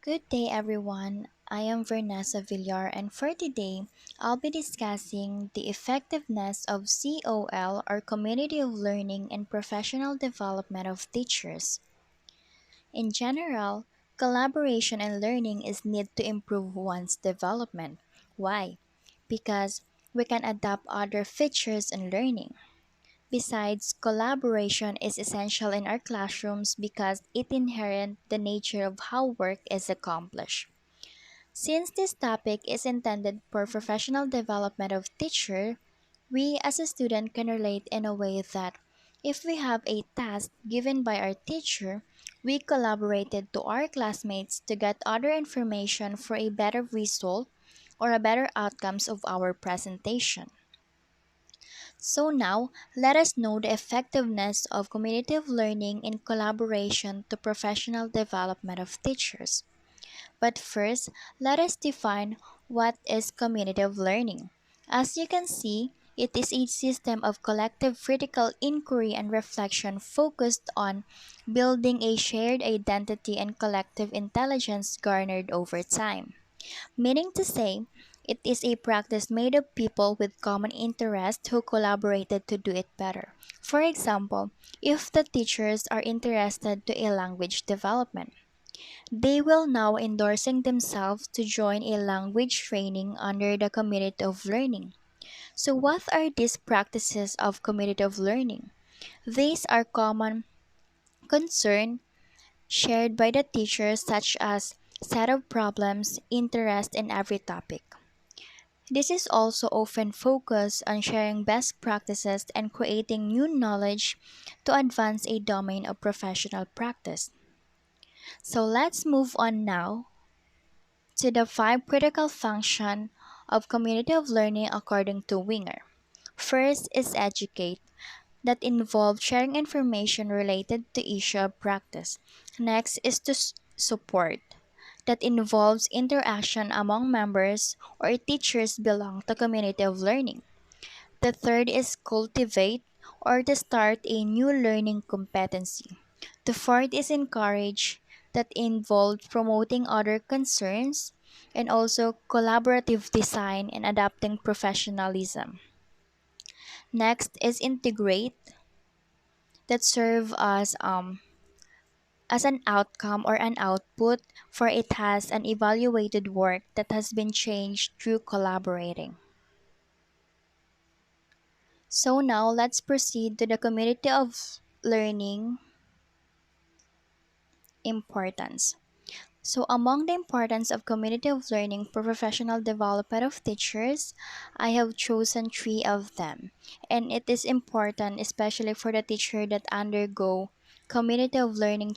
Good day, everyone. I am Vanessa Villar, and for today, I'll be discussing the effectiveness of COL, or Community of Learning, and professional development of teachers. In general, collaboration and learning is needed to improve one's development. Why? Because we can adapt other features in learning. Besides, collaboration is essential in our classrooms because it inherent the nature of how work is accomplished. Since this topic is intended for professional development of teacher, we as a student can relate in a way that if we have a task given by our teacher, we collaborated to our classmates to get other information for a better result or a better outcomes of our presentation. So now, let us know the effectiveness of cognitive learning in collaboration to professional development of teachers. But first, let us define what is cognitive learning. As you can see, it is a system of collective critical inquiry and reflection focused on building a shared identity and collective intelligence garnered over time. Meaning to say, it is a practice made of people with common interests who collaborated to do it better. For example, if the teachers are interested to a language development, they will now endorsing themselves to join a language training under the community of learning. So what are these practices of community of learning? These are common concern shared by the teachers such as set of problems, interest in every topic. This is also often focused on sharing best practices and creating new knowledge to advance a domain of professional practice. So let's move on now to the five critical functions of community of learning according to Winger. First is educate, that involves sharing information related to issue of practice. Next is to support, that involves interaction among members or teachers belong to community of learning. The third is cultivate, or to start a new learning competency. The fourth is encourage, that involves promoting other concerns and also collaborative design and adapting professionalism. Next is integrate, that serve as an outcome or an output, for it has an evaluated work that has been changed through collaborating. So now let's proceed to the community of learning importance. So among the importance of community of learning for professional development of teachers, I have chosen three of them. And it is important especially for the teacher that undergo community of learning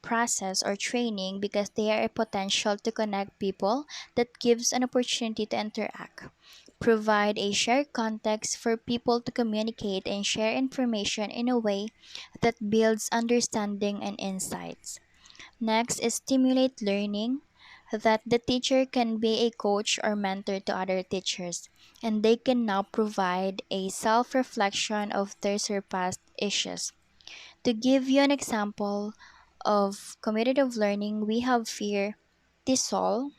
process or training because they are a potential to connect people that gives an opportunity to interact, provide a shared context for people to communicate and share information in a way that builds understanding and insights. Next is stimulate learning, that the teacher can be a coach or mentor to other teachers, and they can now provide a self reflection of their surpassed issues. To give you an example of competitive learning, we have here TESOL,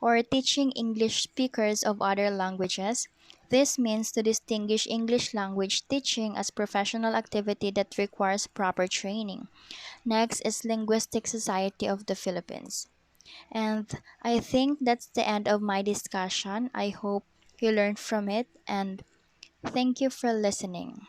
or teaching English speakers of other languages. This means to distinguish English language teaching as professional activity that requires proper training. Next is Linguistic Society of the Philippines. And I think that's the end of my discussion. I hope you learned from it, and thank you for listening.